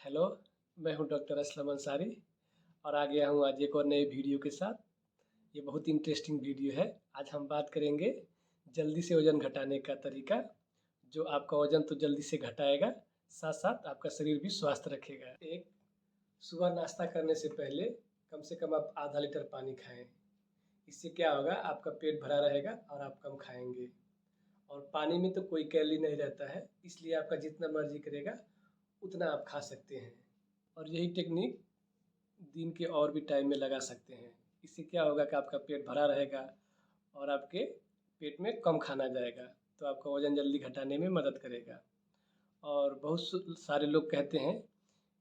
Hello, मैं हूं doctor Aslam Ansari और आ गया हूं आज एक और नए वीडियो के साथ। ये बहुत इंटरेस्टिंग वीडियो है। आज हम बात करेंगे जल्दी से वज़न घटाने का तरीका, जो आपका वज़न तो जल्दी से घटाएगा, साथ-साथ आपका शरीर भी स्वस्थ रखेगा। एक, सुबह नाश्ता करने से पहले कम से कम आप आधा लीटर पानी खाएँ। इससे क्या होगा, आपका पेट भरा रहेगा और आप कम खाएँगे। और पानी में तो कोई कैलोरी नहीं रहता है, इसलिए आपका जितना मर्ज़ी करेगा उतना आप खा सकते हैं। और यही टेक्निक दिन के और भी टाइम में लगा सकते हैं। इससे क्या होगा कि आपका पेट भरा रहेगा और आपके पेट में कम खाना जाएगा, तो आपका वज़न जल्दी घटाने में मदद करेगा। और बहुत सारे लोग कहते हैं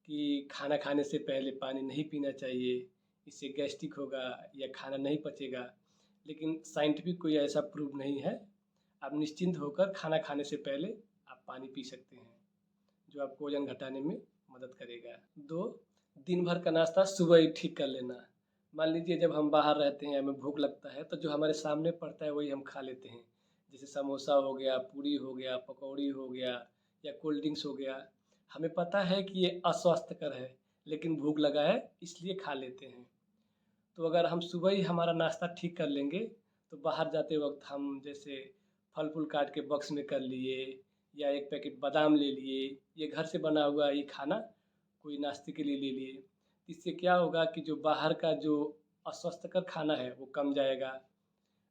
कि खाना खाने से पहले पानी नहीं पीना चाहिए, इससे गैस्ट्रिक होगा या खाना नहीं पचेगा। लेकिन साइंटिफिक कोई ऐसा प्रूव नहीं है। आप निश्चिंत होकर खाना खाने से पहले आप पानी पी सकते हैं, जो आपको वज़न घटाने में मदद करेगा। 2, दिन भर का नाश्ता सुबह ही ठीक कर लेना। मान लीजिए जब हम बाहर रहते हैं, हमें भूख लगता है, तो जो हमारे सामने पड़ता है वही हम खा लेते हैं। जैसे समोसा हो गया, पूरी हो गया, पकौड़ी हो गया या कोल्ड ड्रिंक्स हो गया। हमें पता है कि ये अस्वास्थ्यकर है, लेकिन भूख लगा है इसलिए खा लेते हैं। तो अगर हम सुबह ही हमारा नाश्ता ठीक कर लेंगे, तो बाहर जाते वक़्त हम जैसे फल-फूल काट के बॉक्स में कर लिए या एक पैकेट बादाम ले लिए, ये घर से बना हुआ ये खाना कोई नाश्ते के लिए ले लिए। इससे क्या होगा कि जो बाहर का जो अस्वस्थकर खाना है वो कम जाएगा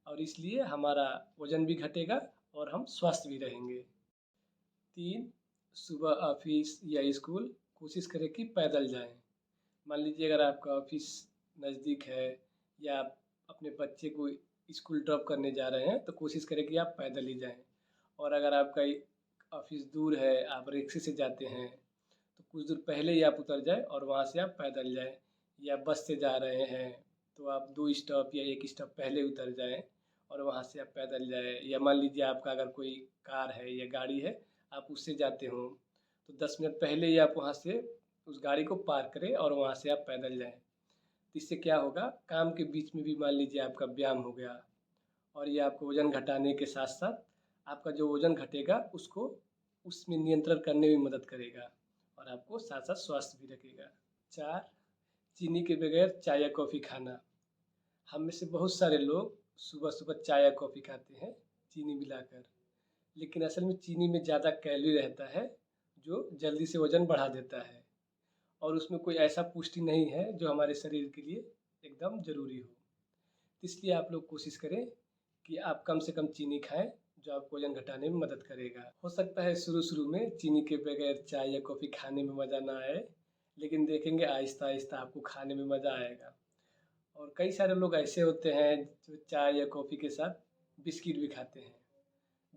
और इसलिए हमारा वज़न भी घटेगा और हम स्वस्थ भी रहेंगे। 3, सुबह ऑफ़िस या स्कूल कोशिश करें कि पैदल जाएँ। मान लीजिए अगर आपका ऑफ़िस नज़दीक है या आप अपने बच्चे को स्कूल ड्रॉप करने जा रहे हैं, तो कोशिश करें कि आप पैदल ही जाएँ। और अगर आपका ऑफ़िस दूर है, आप रिक्शे से जाते हैं, तो कुछ दूर पहले ही आप उतर जाएँ और वहाँ से आप पैदल जाएँ। या बस से जा रहे हैं, तो आप 2 स्टॉप या 1 स्टॉप पहले उतर जाएँ और वहाँ से आप पैदल जाएँ। या मान लीजिए आपका अगर कोई कार है या गाड़ी है, आप उससे जाते हो, तो 10 मिनट पहले ही आप वहाँ से उस गाड़ी को पार करें और वहाँ से आप पैदल जाएँ। तो इससे क्या होगा, काम के बीच में भी मान लीजिए आपका व्यायाम हो गया और ये आपको वज़न घटाने के साथ-साथ आपका जो वज़न घटेगा उसको उसमें नियंत्रण करने में मदद करेगा और आपको साथ-साथ स्वस्थ भी रखेगा। 4, चीनी के बगैर चाय या कॉफ़ी खाना। हम में से बहुत सारे लोग सुबह-सुबह चाय या कॉफ़ी खाते हैं, चीनी मिलाकर। लेकिन असल में चीनी में ज़्यादा कैलोरी रहता है, जो जल्दी से वज़न बढ़ा देता है और उसमें कोई ऐसा पुष्टि नहीं है जो हमारे शरीर के लिए एकदम ज़रूरी हो। इसलिए आप लोग कोशिश करें कि आप कम से कम चीनी खाएँ, जो आपको वज़न घटाने में मदद करेगा। हो सकता है शुरू-शुरू में चीनी के बगैर चाय या कॉफ़ी खाने में मज़ा ना आए, लेकिन देखेंगे आहिस्ता-आहिस्ता आपको खाने में मज़ा आएगा। और कई सारे लोग ऐसे होते हैं जो चाय या कॉफ़ी के साथ बिस्किट भी खाते हैं।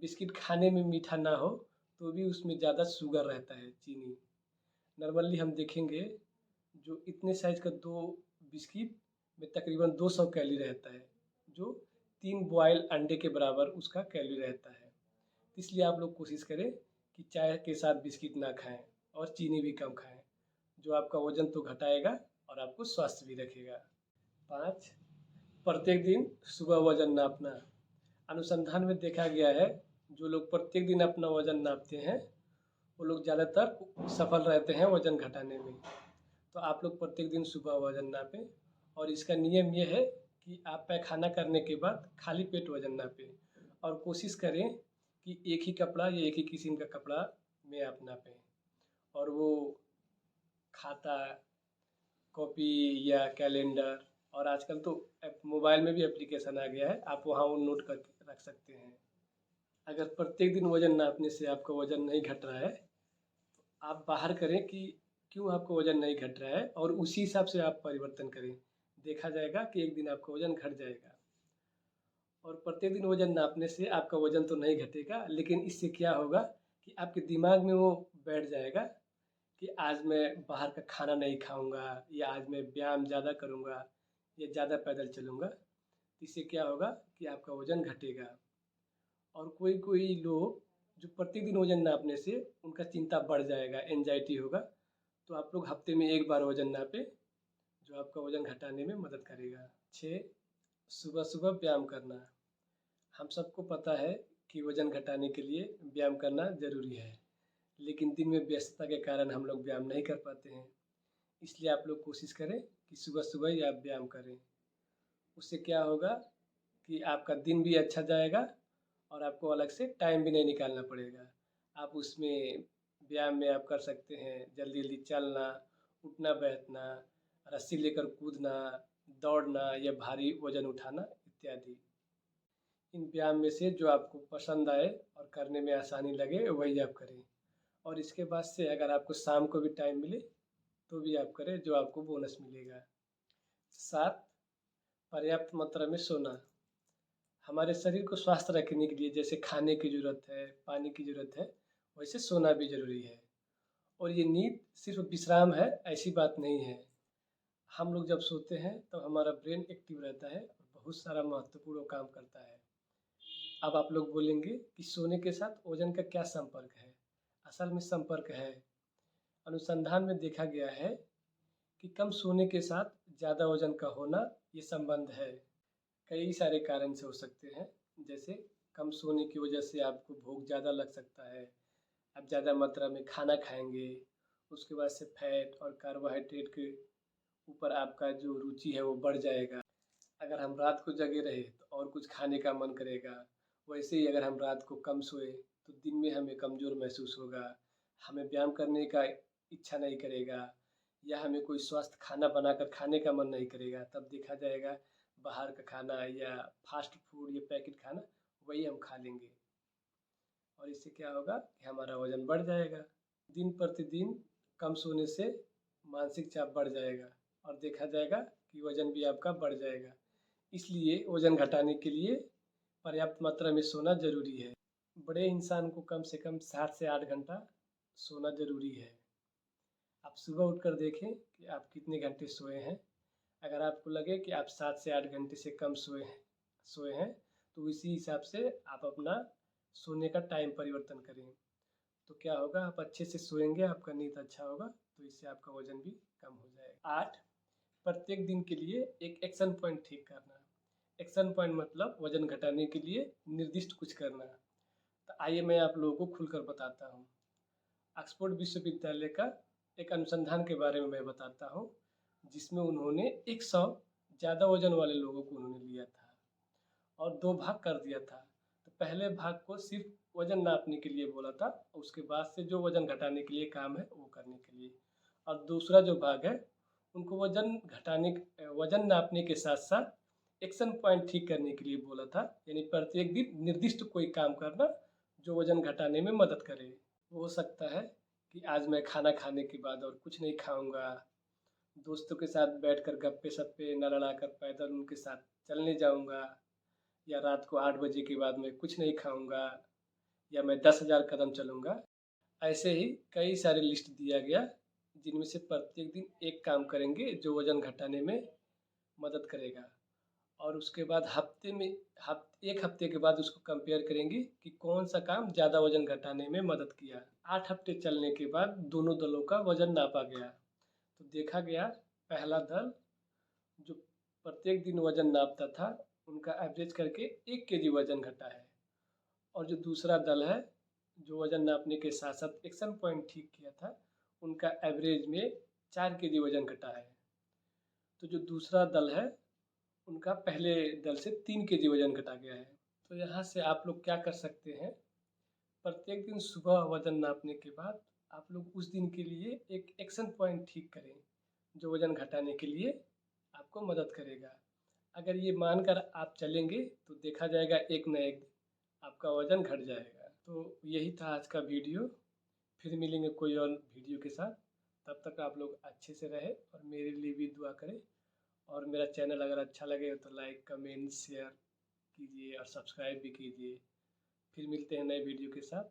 बिस्किट खाने में मीठा ना हो, तो भी उसमें ज़्यादा शुगर रहता है, चीनी। नॉर्मली हम देखेंगे जो इतने साइज़ का 2 बिस्किट में तकरीबन 200 कैलोरी रहता है, जो 3 बॉयल अंडे के बराबर उसका कैलोरी रहता है। इसलिए आप लोग कोशिश करें कि चाय के साथ बिस्किट ना खाएँ और चीनी भी कम खाएँ, जो आपका वज़न तो घटाएगा और आपको स्वस्थ भी रखेगा। 5, प्रत्येक दिन सुबह वज़न नापना। अनुसंधान में देखा गया है, जो लोग प्रत्येक दिन अपना वज़न नापते हैं, वो लोग ज़्यादातर सफल रहते हैं वज़न घटाने में। तो आप लोग प्रत्येक दिन सुबह वज़न नापें और इसका नियम ये है कि आप पैखाना करने के बाद खाली पेट वज़न नापें और कोशिश करें कि एक ही कपड़ा या एक ही किस्म का कपड़ा में आप नापें। और वो खाता, कॉपी या कैलेंडर और आजकल तो मोबाइल में भी एप्लीकेशन आ गया है, आप वहाँ वो नोट करके रख सकते हैं। अगर प्रत्येक दिन वज़न नापने से आपका वज़न नहीं घट रहा है, आप बाहर करें कि क्यों आपका वज़न नहीं घट रहा है और उसी हिसाब से आप परिवर्तन करें। देखा जाएगा कि एक दिन आपका वज़न घट जाएगा। और प्रत्येक दिन वज़न नापने से आपका वज़न तो नहीं घटेगा, लेकिन इससे क्या होगा कि आपके दिमाग में वो बैठ जाएगा कि आज मैं बाहर का खाना नहीं खाऊँगा या आज मैं व्यायाम ज़्यादा करूँगा या ज़्यादा पैदल चलूँगा। इससे क्या होगा कि आपका वज़न घटेगा। और कोई-कोई लोग जो प्रतिदिन वज़न नापने से उनका चिंता बढ़ जाएगा, एंग्ज़ायटी होगा, तो आप लोग हफ़्ते में 1 बार वज़न नापें, जो आपका वज़न घटाने में मदद करेगा। 6, सुबह-सुबह व्यायाम करना। हम सबको पता है कि वज़न घटाने के लिए व्यायाम करना ज़रूरी है, लेकिन दिन में व्यस्तता के कारण हम लोग व्यायाम नहीं कर पाते हैं। इसलिए आप लोग कोशिश करें कि सुबह-सुबह ही आप व्यायाम करें। उससे क्या होगा कि आपका दिन भी अच्छा जाएगा और आपको अलग से टाइम भी नहीं निकालना पड़ेगा। आप उसमें व्यायाम में आप कर सकते हैं जल्दी-जल्दी चलना, उठना-बैठना, रस्सी लेकर कूदना, दौड़ना या भारी वज़न उठाना इत्यादि। इन व्यायाम में से जो आपको पसंद आए और करने में आसानी लगे वही आप करें। और इसके बाद से अगर आपको शाम को भी टाइम मिले तो भी आप करें, जो आपको बोनस मिलेगा। 7, पर्याप्त मात्रा में सोना। हमारे शरीर को स्वस्थ रखने के लिए जैसे खाने की ज़रूरत है, पानी की ज़रूरत है, वैसे सोना भी ज़रूरी है। और ये नींद सिर्फ़ विश्राम है, ऐसी बात नहीं है। हम लोग जब सोते हैं तो हमारा ब्रेन एक्टिव रहता है और बहुत सारा महत्वपूर्ण काम करता है। अब आप लोग बोलेंगे कि सोने के साथ वज़न का क्या संपर्क है? असल में संपर्क है। अनुसंधान में देखा गया है कि कम सोने के साथ ज़्यादा वज़न का होना ये संबंध है। कई सारे कारण से हो सकते हैं, जैसे कम सोने की वजह से आपको भूख ज़्यादा लग सकता है, आप ज़्यादा मात्रा में खाना खाएँगे, उसके बाद से फैट और कार्बोहाइड्रेट के ऊपर आपका जो रुचि है वो बढ़ जाएगा। अगर हम रात को जगे रहे तो और कुछ खाने का मन करेगा। वैसे ही अगर हम रात को कम सोए तो दिन में हमें कमज़ोर महसूस होगा, हमें व्यायाम करने का इच्छा नहीं करेगा या हमें कोई स्वस्थ खाना बनाकर खाने का मन नहीं करेगा। तब देखा जाएगा बाहर का खाना या फ़ास्ट फूड या पैकेट खाना वही हम खा लेंगे और इससे क्या होगा कि हमारा वज़न बढ़ जाएगा। दिन प्रतिदिन कम सोने से मानसिक चाप बढ़ जाएगा और देखा जाएगा कि वज़न भी आपका बढ़ जाएगा। इसलिए वज़न घटाने के लिए पर्याप्त मात्रा में सोना ज़रूरी है। बड़े इंसान को कम से कम 7 से 8 घंटा सोना ज़रूरी है। आप सुबह उठकर देखें कि आप कितने घंटे सोए हैं। अगर आपको लगे कि आप 7 से 8 घंटे से कम सोए हैं तो इसी हिसाब से आप अपना सोने का टाइम परिवर्तन करें। तो क्या होगा, आप अच्छे से सोएंगे, आपका नींद अच्छा होगा, तो इससे आपका वज़न भी कम हो जाएगा। 8, प्रत्येक दिन के लिए एक एक्शन पॉइंट ठीक करना। एक्शन पॉइंट मतलब वज़न घटाने के लिए निर्दिष्ट कुछ करना। तो आइए मैं आप लोगों को खुलकर बताता हूँ। ऑक्सफोर्ड विश्वविद्यालय का एक अनुसंधान के बारे में मैं बताता हूँ, जिसमें उन्होंने 100 ज़्यादा वज़न वाले लोगों को उन्होंने लिया था और 2 भाग कर दिया था। तो पहले भाग को सिर्फ वज़न नापने के लिए बोला था, उसके बाद से जो वज़न घटाने के लिए काम है वो करने के लिए। और दूसरा जो भाग है उनको वज़न नापने के साथ-साथ एक्शन पॉइंट ठीक करने के लिए बोला था, यानी प्रत्येक दिन निर्दिष्ट कोई काम करना जो वज़न घटाने में मदद करे। हो सकता है कि आज मैं खाना खाने के बाद और कुछ नहीं खाऊँगा, दोस्तों के साथ बैठकर गप्पे-सप्पे न लड़ाकर पैदल उनके साथ चलने जाऊँगा या रात को 8 बजे के बाद मैं कुछ नहीं खाऊँगा या मैं 10,000 कदम चलूँगा। ऐसे ही कई सारे लिस्ट दिया गया, जिनमें से प्रत्येक दिन एक काम करेंगे जो वज़न घटाने में मदद करेगा और उसके बाद हफ्ते में 1 हफ्ते के बाद उसको कंपेयर करेंगे कि कौन-सा काम ज़्यादा वज़न घटाने में मदद किया। 8 हफ्ते चलने के बाद दोनों दलों का वज़न नापा गया, तो देखा गया पहला दल जो प्रत्येक दिन वज़न नापता था, उनका एवरेज करके 1 केजी वज़न घटा है और जो दूसरा दल है, जो वज़न नापने के साथ-साथ एक्शन पॉइंट ठीक किया था, उनका एवरेज में 4 केजी वज़न घटा है। तो जो दूसरा दल है, उनका पहले दल से 3 केजी वज़न घटा गया है। तो यहाँ से आप लोग क्या कर सकते हैं, प्रत्येक दिन सुबह वज़न नापने के बाद आप लोग उस दिन के लिए एक एक्शन पॉइंट ठीक करें, जो वज़न घटाने के लिए आपको मदद करेगा। अगर ये मानकर आप चलेंगे तो देखा जाएगा एक न एक दिन आपका वज़न घट जाएगा। तो यही था आज का वीडियो, फिर मिलेंगे कोई और वीडियो के साथ। तब तक आप लोग अच्छे से रहें और मेरे लिए भी दुआ करें और मेरा चैनल अगर अच्छा लगे तो लाइक, कमेंट, शेयर कीजिए और सब्सक्राइब भी कीजिए। फिर मिलते हैं नए वीडियो के साथ।